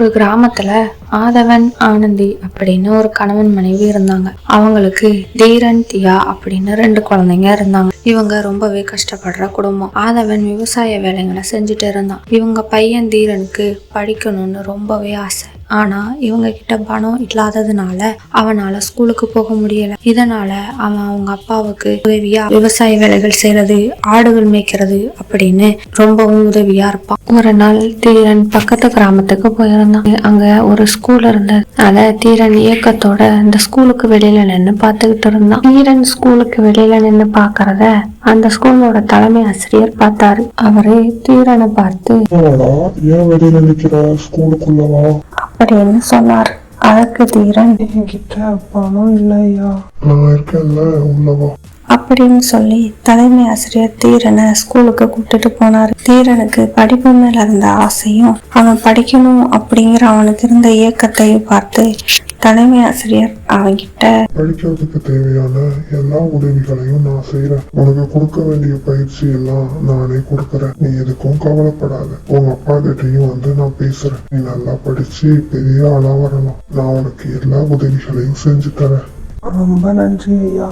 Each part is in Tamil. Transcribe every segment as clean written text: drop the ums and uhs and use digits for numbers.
ஒரு கிராமத்துல ஆதவன் ஆனந்தி அப்படின்னு ஒரு கணவன் மனைவி இருந்தாங்க. அவங்களுக்கு தீரன் தியா அப்படின்னு 2 குழந்தைங்க இருந்தாங்க. இவங்க ரொம்பவே கஷ்டப்படுற குடும்பம். ஆதவன் விவசாய வேலைகளை செஞ்சுட்டு இருந்தான். இவங்க பையன் தீரனுக்கு படிக்கணும்னு ரொம்பவே ஆசை. ஆனா இவங்க கிட்ட பணம் இல்லாததுனால அவனால ஸ்கூலுக்கு போக முடியல. இதனால அவன் அவங்க அப்பாவுக்கு உதவியா விவசாய வேலைகள் செய்யறது, ஆடுகள் மேய்க்கிறது அப்படின்னு ரொம்பவும் உதவியா இருப்பான். ஒரு நாள் தீரன் பக்கத்து கிராமத்துக்கு போயிருந்தான். அங்க ஒரு ஸ்கூல் இருந்ததுனால தீரன் ஏக்கத்தோட அந்த ஸ்கூலுக்கு வெளியில நின்று பாத்துக்கிட்டு இருந்தான். தீரன் ஸ்கூலுக்கு வெளியில நின்று பாக்குறத அந்த ஸ்கூலோட தலைமை ஆசிரியர் பார்த்தாரு. அவரு தீரனை பார்த்து அப்படின்னு சொன்னார். அதற்கு தீரன் என்கிட்ட பணம் இல்லையா, நான் இருக்கேன்ல உள்ளவா அப்படின்னு சொல்லி தலைமை ஆசிரியர் தீரனை ஸ்கூலுக்கு கூப்பிட்டுட்டு போனாரு. தீரனுக்கு படிப்பு மேல இருந்த ஆசையும் அவன் படிக்கணும் அப்படிங்கிற அவனுக்கு இருந்த இயக்கத்தையும் பார்த்து தலைமை ஆசிரியர் அவன்கிட்ட படிக்கிறதுக்கு தேவையான எல்லா உதவிகளையும் நான் செய்யறேன். உனக்கு கொடுக்க வேண்டிய பயிற்சி எல்லாம் நானே கொடுக்கறேன். நீ எதுக்கும் கவலைப்படாத. உங்க அப்பா கிட்டையும் வந்து நான் பேசுறேன். நீ நல்லா படிச்சு பெரிய ஆளா வரணும். நான் உனக்கு எல்லா உதவிகளையும் செஞ்சு தரேன். ரொம்ப நன்றி ஐயா.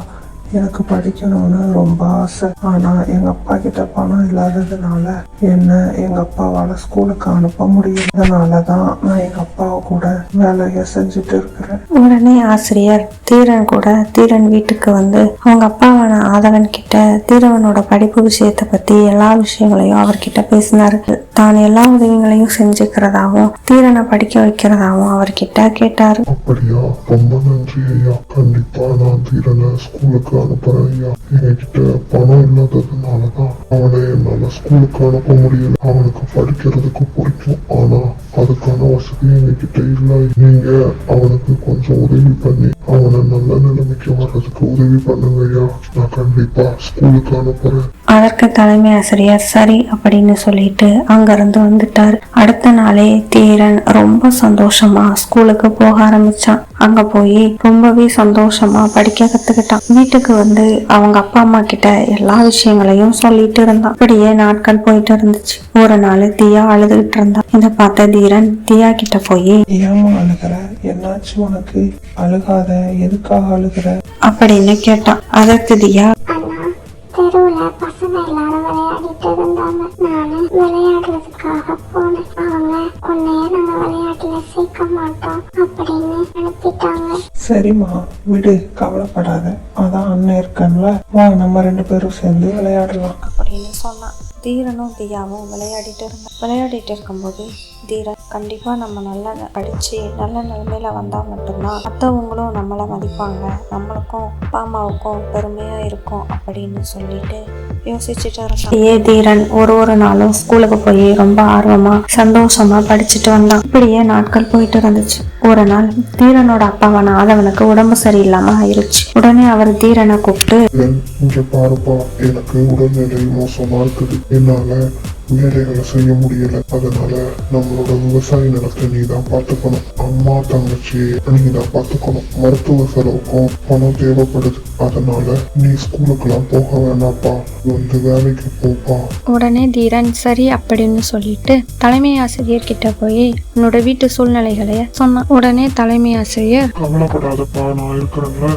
எனக்கு படிக்கணும்னு ரொம்ப ஆசை. ஆனா எங்க அப்பா கிட்ட பணம் இல்லாததுனால என்ன எங்க அப்பாவால ஸ்கூலுக்கு அனுப்ப முடியும். அதனாலதான் நான் எங்க அப்பாவை கூட வேலைய செஞ்சுட்டு இருக்கிறேன். உடனே ஆசிரியர் தீரன் வீட்டுக்கு வந்து அவங்க அப்பாவான ஆதவன் கிட்ட தீரவனோட படிப்பு விஷயத்த பத்தி எல்லா விஷயங்களையும் அவர்கிட்ட பேசினாரு. தான் எல்லா உதவிகளையும் செஞ்சுக்கிறதாவும் தீரனை படிக்க வைக்கிறதாவும் அவர்கிட்ட கேட்டாரு. அப்படியா, ரொம்ப நன்றி ஐயா. கண்டிப்பா நான் தீரனை ஸ்கூலுக்கு அனுப்புறேன் ஐயா. என்கிட்ட பணம் இல்லாததுனாலதான் அவனை என்னால ஸ்கூலுக்கு அனுப்ப முடியல. அவனுக்கு படிக்கிறதுக்கு பிடிக்கும், ஆனா அதுக்கான வசதி எங்ககிட்ட இல்லை. நீங்க அவனுக்கு கொஞ்சம் உதவி பண்ணி அவனை நல்ல நிலைமைக்கு வர்றதுக்கு உதவி பண்ணுங்க ஐயா. நான் கண்டிப்பா ஸ்கூலுக்கு அனுப்புறேன். அதற்கு தலைமை ஆசிரியர் சரி அப்படின்னு சொல்லிட்டு அங்கிருந்து வந்துட்டாரு. அடுத்த நாளே தீரன் ரொம்ப சந்தோஷமா ஸ்கூலுக்கு போக ஆரம்பிச்சான். அங்க போய் ரொம்பவே சந்தோஷமா படிக்க கத்துக்கிட்டான். வீட்டுக்கு வந்து அவங்க அப்பா அம்மா கிட்ட எல்லா விஷயங்களையும் சொல்லிட்டு இருந்தான். அப்படியே நாட்கள் போயிட்டு இருந்துச்சு. ஒரு நாள் தியா அழுதுகிட்டு இருந்தான். இதை பார்த்த தீரன் தியா கிட்ட போய் ஏமா அழுகிற, என்னாச்சு உனக்கு, அழுகாத, எதுக்காக அழுகிற அப்படின்னு கேட்டான். அதற்கு தியா தெருவுல பசங்க எல்லாரும் விளையாடிட்டு இருந்தாங்க. நானு விளையாடுறதுக்காக போனேன். அவங்க உன்னைய நாங்க விளையாட்டுல சேர்க்க மாட்டோம் அப்படின்னு அனுப்பிட்டாங்க. சரிம்மா விடு, கவலைப்படாத. அதான் அண்ணன் இருக்கன்ல, வா நம்ம 2 பேரும் சேர்ந்து விளையாடலாம் அப்படின்னு சொன்னான். தீரனும் தியாவும் விளையாடிட்டு இருக்கும்போது தீரன் கண்டிப்பா நம்ம நல்லா படிச்சு நல்ல நிலைமையில வந்தா மட்டும்தான் மற்றவங்களும் நம்மளை மதிப்பாங்க, நம்மளுக்கும் அப்பா அம்மாவுக்கும் பெருமையா இருக்கும் அப்படின்னு சொல்லிட்டு யோசிச்சுட்டு இருந்தான். தீரன் ஒரு நாளும் ஸ்கூலுக்கு போய் ரொம்ப ஆர்வமா சந்தோஷமா படிச்சுட்டு வந்தான். இப்படியே நாட்கள் போயிட்டு இருந்துச்சு. ஒரு நாள் தீரனோட அப்பாவான ஆதவனுக்கு உடம்பு சரியில்லாம ஆயிருச்சு. உடனே அவர் தீரனை கூப்பிட்டு இங்க பாருப்பா, எனக்கு உடல்நிலை மோசமா இருக்குது. என்னால வேலைகளை செய்ய முடியல. அதனால நம்மளோட விவசாய நிலத்தை நீ தான் பாத்துக்கணும். அம்மா தங்கச்சி நீ தான் பாத்துக்கணும். மருத்துவ செலவுக்கும் பணம் தேவைப்படுது. அதனால நீ ஸ்கூலுக்கெல்லாம் போக வேண்டாப்பா, வந்து வேலைக்கு போப்பா. உடனே தீரன் சரி அப்படின்னு சொல்லிட்டு தலைமை ஆசிரியர் கிட்ட போய் உன்னோட வீட்டு சூழ்நிலைகளை சொன்னான். உடனே தலைமை ஆசிரியர் கவலைப்படாதப்பா, நான் இருக்கிறேன்ல,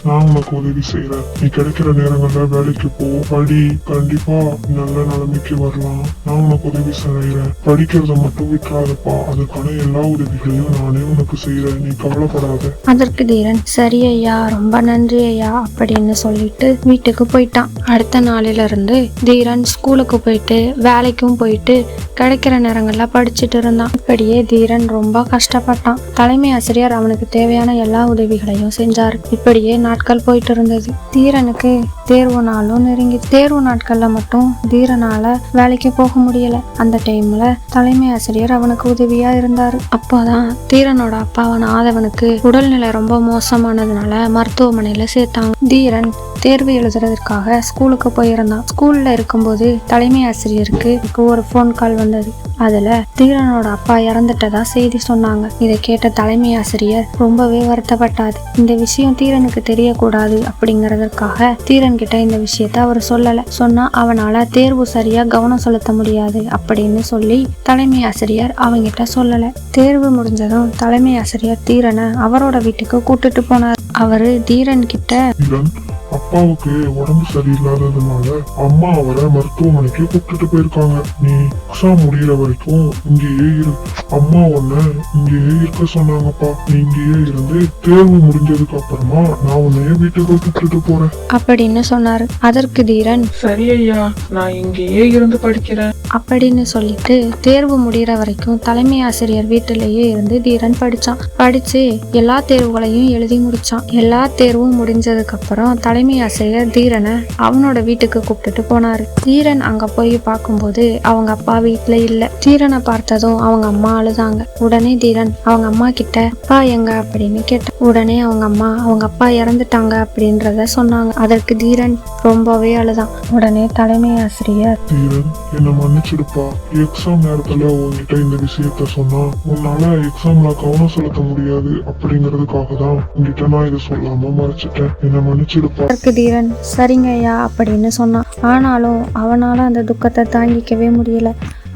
நான் உனக்கு உதவி செய்யறேன். நீ கிடைக்கிற நேரங்கள்ல வேலைக்கு போ, படி, கண்டிப்பா நல்ல நிலைமைக்கு வரலாம். நான் உனக்கு உதவி செய்யறேன். படிக்கிறத மட்டும் விட்டுறாதப்பா, அதுக்கான எல்லா உதவிகளையும் நானே உனக்கு செய்யறேன். நீ கவலைப்படாத. அதற்கு தீரன் சரி ஐயா, ரொம்ப நன்றி ஐயா அப்படின்னு சொல்லிட்டு வீட்டுக்கு போயிட்டான். அடுத்த நாளில இருந்து தீரன் ஸ்கூலுக்கு போயிட்டு வேலைக்கும் போயிட்டு கிடைக்கிற நேரங்கள்ல படிச்சுட்டு இருந்தான். இப்படியே தீரன் ரொம்ப கஷ்டப்பட்டான். தலைமை ஆசிரியர் அவனுக்கு தேவையான எல்லா உதவிகளையும் செஞ்சாரு. இப்படியே நாட்கள் போயிட்டு இருந்தது. தீரனுக்கு தேர்வு நாளும் நெருங்கி. தேர்வு நாட்கள்ல மட்டும் தீரனால வேலைக்கு போக முடியல. அந்த டைம்ல தலைமை ஆசிரியர் அவனுக்கு உதவியா இருந்தாரு. அப்போதான் தீரனோட அப்பாவான ஆதவனுக்கு உடல்நிலை ரொம்ப மோசமானதுனால மருத்துவமனையில சேர்த்தாங்க. தீரன் தேர்வு எழுதுறதுக்காக ஸ்கூலுக்கு போயிருந்தான். ஸ்கூல்ல இருக்கும்போது தலைமை ஆசிரியருக்கு ஒரு போன் கால் வந்தது. அதுல தீரனோட அப்பா இறந்துட்டதா செய்தி சொன்னாங்க. இதை கேட்ட தலைமை ஆசிரியர் ரொம்பவே வருத்தப்பட்டாரு. இந்த விஷயம் தீரனுக்கு தெரியக்கூடாது அப்படிங்கறதற்காக தீரன் கிட்ட இந்த விஷயத்த அவர் சொல்லல. சொன்னா அவனால தேர்வு சரியா கவனம் செலுத்த முடியாது அப்படின்னு சொல்லி தலைமை ஆசிரியர் அவங்கிட்ட சொல்லல. தேர்வு முடிஞ்சதும் தலைமை ஆசிரியர் தீரனை அவரோட வீட்டுக்கு கூட்டிட்டு போனார். அவரு தீரன் கிட்ட, அப்பாவுக்கு உடம்பு சரியில்லாததுனால அம்மா அவரை மருத்துவமனைக்கு கூப்பிட்டுட்டு போயிருக்காங்க. நீ எக்ஸாம் முடிகிற வரைக்கும் இங்கேயே இரு. அம்மா உன்னை இங்கேயே இருக்க சொன்னாங்கப்பா. நீ இங்கேயே இருந்து தேர்வு முடிஞ்சதுக்கு அப்புறமா நான் உன்னைய வீட்டுக்கு கூப்பிட்டுட்டு போறேன் அப்படின்னு சொன்னாரு. அதற்கு தீரன், சரி ஐயா, நான் இங்கேயே இருந்து படிக்கிறேன் அப்படின்னு சொல்லிட்டு தேர்வு முடிகிற வரைக்கும் தலைமை ஆசிரியர் வீட்டிலேயே இருந்து தீரன் படிச்சான். படிச்சு எல்லா தேர்வுகளையும் எழுதி முடிச்சான். எல்லா தேர்வும் முடிஞ்சதுக்கு அப்புறம் தலைமை ஆசிரியர் தீரனை அவனோட வீட்டுக்கு கூப்பிட்டுட்டு போனாரு. தீரன் அங்க போய் பார்க்கும்போது அவங்க அப்பா வீட்டுல இல்ல. தீரனை பார்த்ததும் அவங்க அம்மா அழுதாங்க. உடனே தீரன் அவங்க அம்மா கிட்ட, அப்பா எங்க அப்படின்னு கேட்டான். உடனே அவங்க அம்மா அவங்க அப்பா இறந்துட்டாங்க அப்படின்றத சொன்னாங்க. அதற்கு தீரன் ரொம்பவே அழுதான். உடனே தலைமை ஆசிரியர், தீரன் என்ன மன்னிச்சிடுப்பா. எக்ஸாம் நேரத்துல உங்ககிட்ட இந்த விஷயத்த சொன்னா உன்னால எக்ஸாம்ல கவனம் செலுத்த முடியாது அப்படிங்கறதுக்காக தான் உங்ககிட்ட நான் இதை சொல்லாம மறைச்சிட்டேன். என்ன மன்னிச்சிடுப்பா. அதற்கு தீரன் சரிங்க ஐயா அப்படின்னு சொன்னான். ஆனாலும் அவனால அந்த துக்கத்தை தாங்கிக்கவே முடியல.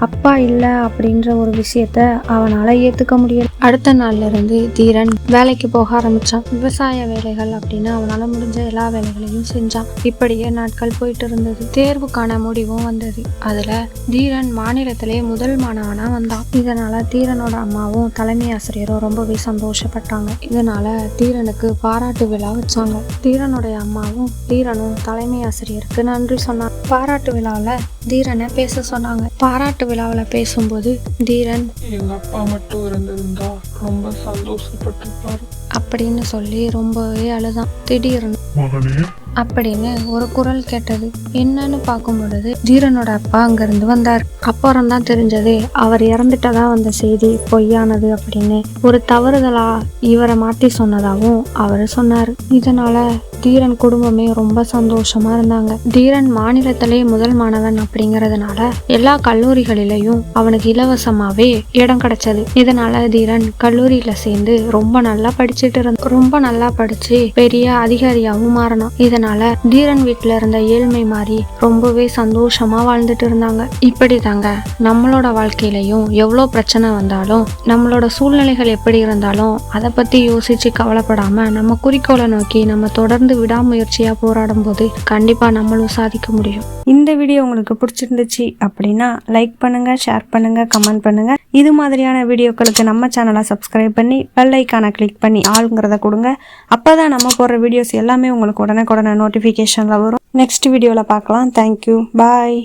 அப்பா இல்ல அப்படின்ற ஒரு விஷயத்த அவனால ஏத்துக்க முடியல. அடுத்த நாள்ல இருந்து தீரன் வேலைக்கு போக ஆரம்பிச்சான். விவசாய வேலைகள் அப்படின்னு அவனால முடிஞ்ச எல்லா வேலைகளையும் செஞ்சான். இப்படியே நாட்கள் போயிட்டு இருந்தது. தேர்வுக்கான முடிவும் வந்தது. அதுல தீரன் மாநிலத்திலே முதல் மாணவனா வந்தான். இதனால தீரனோட அம்மாவும் தலைமை ஆசிரியரும் ரொம்பவே சந்தோஷப்பட்டாங்க. இதனால தீரனுக்கு பாராட்டு விழா வச்சாங்க. தீரனுடைய அம்மாவும் தீரனும் தலைமை ஆசிரியருக்கு நன்றி சொன்னாங்க. பாராட்டு விழாவில தீரனை பேச சொன்னாங்க. பாராட்டு விழாவில் பேசும்போது தீரன், எங்க அப்பா மட்டும் இருந்திருந்தா ரொம்ப சந்தோஷப்பட்டிருப்பாரு அப்படின்னு சொல்லி ரொம்பவே அழுதான். திடீர்னு மகனே அப்படின்னு ஒரு குரல் கேட்டது. என்னன்னு பார்க்கும் பொழுது தீரனோட அப்பா அங்கிருந்து வந்தார். அப்புறம் தான் தெரிஞ்சது அவர் இறந்துட்டதா வந்த செய்தி பொய்யானது அப்படின்னு. ஒரு தவறுதலா இவரை மாத்தி சொன்னதாகவும் அவரு சொன்னாரு. இதனால தீரன் குடும்பமே ரொம்ப சந்தோஷமா இருந்தாங்க. தீரன் மாநிலத்திலே முதல் மாணவன் அப்படிங்கறதுனால எல்லா கல்லூரிகளிலையும் அவனுக்கு இலவசமாவே இடம் கிடைச்சது. இதனால தீரன் கல்லூரியில சேர்ந்து ரொம்ப நல்லா படிச்சுட்டு இருந்தான். ரொம்ப நல்லா படிச்சு பெரிய அதிகாரியாவும் மாறினான். இதனால தீரன் வீட்டுல இருந்த ஏழ்மை மாறி ரொம்பவே சந்தோஷமா வாழ்ந்துட்டு இருந்தாங்க. இப்படி தாங்க நம்மளோட வாழ்க்கையிலையும் எவ்வளவு பிரச்சனை வந்தாலும், நம்மளோட சூழ்நிலைகள் எப்படி இருந்தாலும் அதை பத்தி யோசிச்சு கவலைப்படாம நம்ம குறிக்கோளை நோக்கி நம்ம தொடர்ந்து விடாமுயற்சியா போராடும் போது கண்டிப்பா நம்மளும் சாதிக்க முடியும். இந்த வீடியோ உங்களுக்கு பிடிச்சிருந்துச்சு அப்படின்னா லைக் பண்ணுங்க, ஷேர் பண்ணுங்க, கமெண்ட் பண்ணுங்க. இது மாதிரியான வீடியோக்களுக்கு நம்ம சேனலை சப்ஸ்கிரைப் பண்ணி பெல் ஐக்கானை கிளிக் பண்ணி ஆளுங்கிறத கொடுங்க. அப்பதான் நம்ம போடுற வீடியோஸ் எல்லாமே உங்களுக்கு உடனே நோட்டிஃபிகேஷன்ல வரும். நெக்ஸ்ட் வீடியோல பார்க்கலாம். தேங்க்யூ, பாய்.